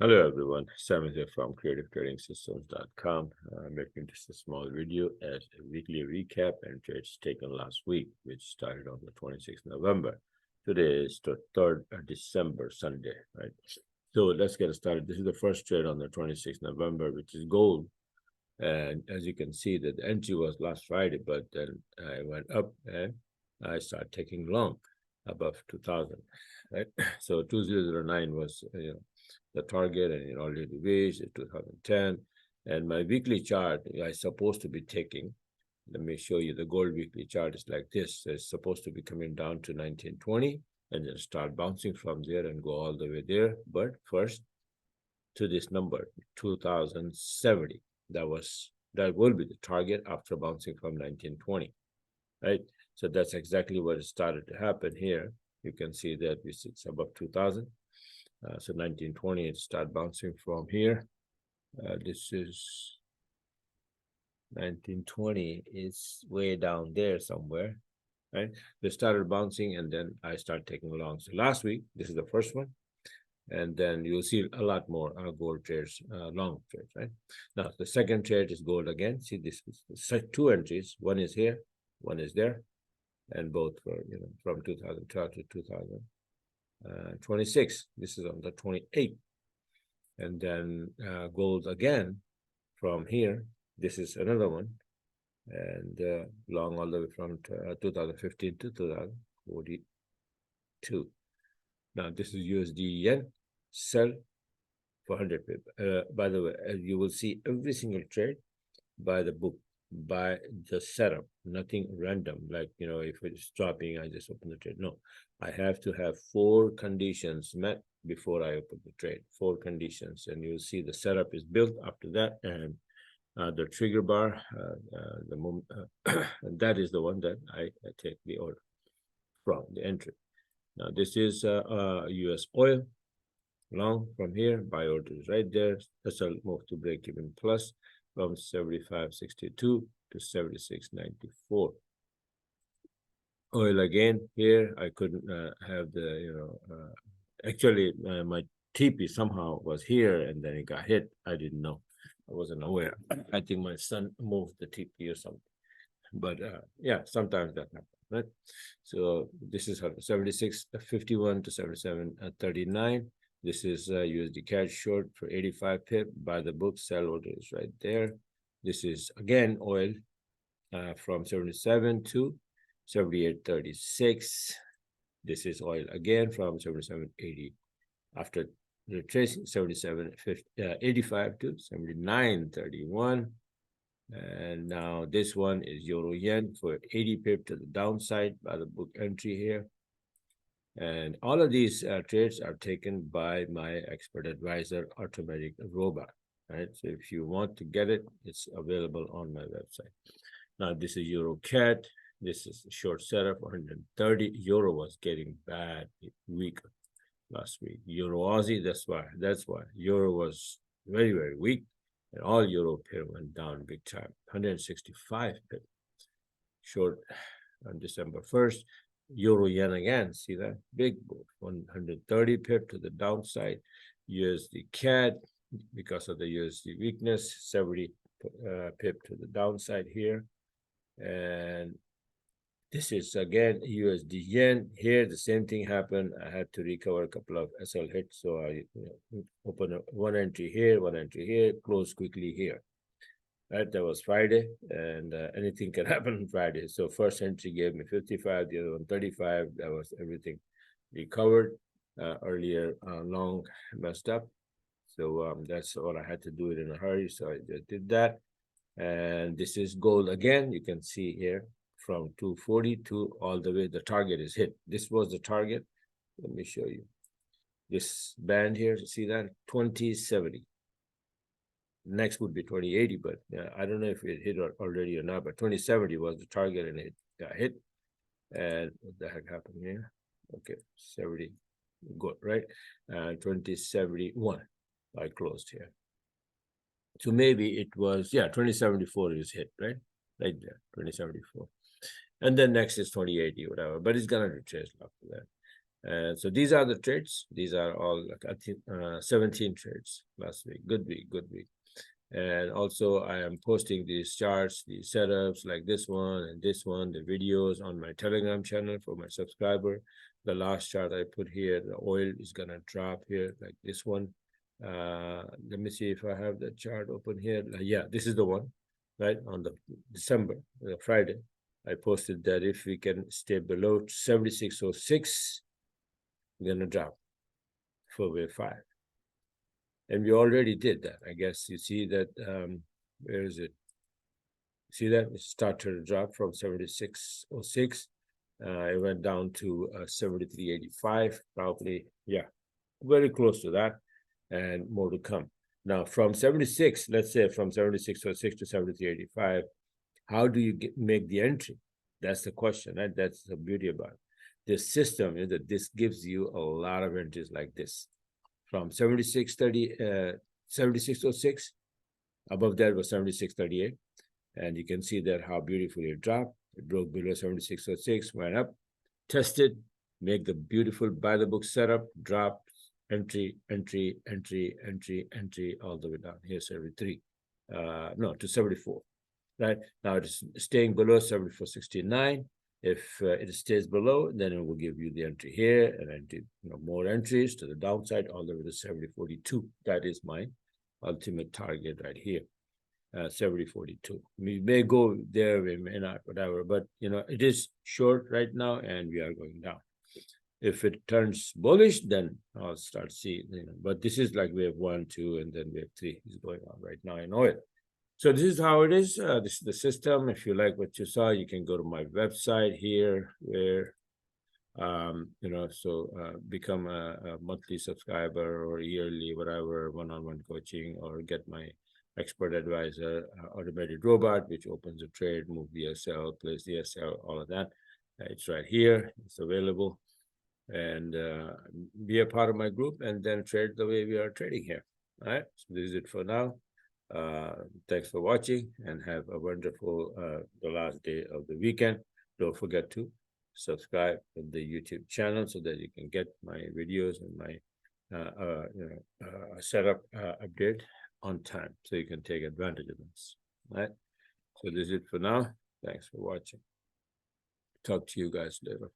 Hello everyone, Sam is here from creativetradingsystems.com. I'm making just a small video as a weekly recap and trades taken last week, which started on the 26th November. Today is the 3rd of December, Sunday, right? So let's get started. This is the first trade on the 26th November, which is gold. And as you can see, that the entry was last Friday, but then I went up and I started taking long above 2000, right? So 2009 was, the target, and it already reached 2010. And my weekly chart, I supposed to be taking. Let me show you the gold weekly chart is like this. It's supposed to be coming down to 1920 and then start bouncing from there and go all the way there. But first to this number, 2070. That will be the target after bouncing from 1920, right? So that's exactly what started to happen here. You can see that it's above 2000. So 1920, it start bouncing from here. This is 1920 is way down there somewhere, right? They started bouncing and then I start taking along. So last week, this is the first one. And then you'll see a lot more gold trades, long trades, right? Now, the second trade is gold again. See, this is two entries. One is here, one is there. And both were, from 2012 to 2026. This is on the 28th. And then gold again from here. This is another one. And long all the way from 2015 to 2042. Now, this is USD yen, sell for 100 pip. By the way, you will see every single trade by the book, by the setup, nothing random. Like, if it's dropping, I just open the trade. No, I have to have 4 conditions met before I open the trade. 4 conditions, and you'll see the setup is built after that, and the trigger bar, the moment, that is the one that I take the order from the entry. Now this is US oil long from here. Buy order is right there. Let's move to break even plus from 75.62 to 76.94. Oil again here. I couldn't have the actually my TP somehow was here and then it got hit. I didn't know. I wasn't aware. I think my son moved the TP or something. But yeah, sometimes that happens, right? So this is 76.51 to 77.39. This is USD-CAD short for 85 pip. By the book, sell order is right there. This is again oil from 77 to 78.36. This is oil again from 77.80 after retracing 77.85 to 79.31. And now this one is euro yen for 80 pip to the downside by the book entry here. And all of these trades are taken by my expert advisor, automatic robot, right? So if you want to get it, it's available on my website. Now this is EUR-CAD. This is a short setup, 130. Euro was getting bad, weak last week. Euro-AUD, that's why. Euro was very, very weak. And all euro pair went down big time, 165 pip. Short on December 1st. Euro yen again, see that? Big move, 130 pip to the downside. USD-CAD, because of the USD weakness, 70 pip to the downside here. And this is again USD yen. Here, the same thing happened. I had to recover a couple of SL hits. So I open one entry here, close quickly here. Right, that was Friday, and anything can happen on Friday. So first entry gave me 55, the other one 35. That was everything recovered. Earlier, long messed up. So that's all I had to do it in a hurry. So I just did that. And this is gold again. You can see here from 240 to all the way. The target is hit. This was the target. Let me show you. This band here, see that? 2070. Next would be 2080, but I don't know if it hit already or not, but 2070 was the target and it got hit. And what the heck happened here? Okay, 70, good, right? 2071, I closed here. So maybe it was, 2074 is hit, right? Right there, 2074. And then next is 2080, whatever, but it's gonna retrace after that. And so these are the trades. These are all like I think 17 trades last week. Good week, good week. And also I am posting these charts, these setups like this one and this one, the videos on my Telegram channel for my subscriber. The last chart I put here, the oil is gonna drop here like this one. Let me see if I have the chart open here. Yeah, this is the one, right? On the December, Friday, I posted that if we can stay below 76.06, we're gonna drop for wave 5. And we already did that. I guess you see that, where is it? See that it started to drop from 76.06. It went down to 73.85, probably, yeah, very close to that, and more to come. Now, from 76, let's say from 76.06 to 73.85, how do you make the entry? That's the question, right? That's the beauty about it. This system is that this gives you a lot of entries like this. From 76.06, above that was 76.38. And you can see that how beautifully it dropped. It broke below 76.06, went up, tested, make the beautiful buy the book setup, drop, entry, entry, entry, entry, entry, all the way down. Here's 73. No, to 74. Right now it's staying below 74.69. If it stays below, then it will give you the entry here and entry, more entries to the downside all the way to 70.42. That is my ultimate target right here, 70.42. We may go there, we may not, whatever. But it is short right now, and we are going down. If it turns bullish, then I'll start seeing. But this is like wave 1, 2, and then wave 3 is going on right now in oil. So this is how it is. This is the system. If you like what you saw, you can go to my website here, where, become a monthly subscriber or yearly, whatever, one-on-one coaching, or get my expert advisor, automated robot, which opens a trade, move the SL, place the SL, all of that. It's right here. It's available. And be a part of my group and then trade the way we are trading here. All right. So this is it for now. Thanks for watching, and have a wonderful the last day of the weekend. Don't forget to subscribe to the YouTube channel so that you can get my videos and my setup update on time, so you can take advantage of this. All right. So this is it for now. Thanks for watching. Talk to you guys later.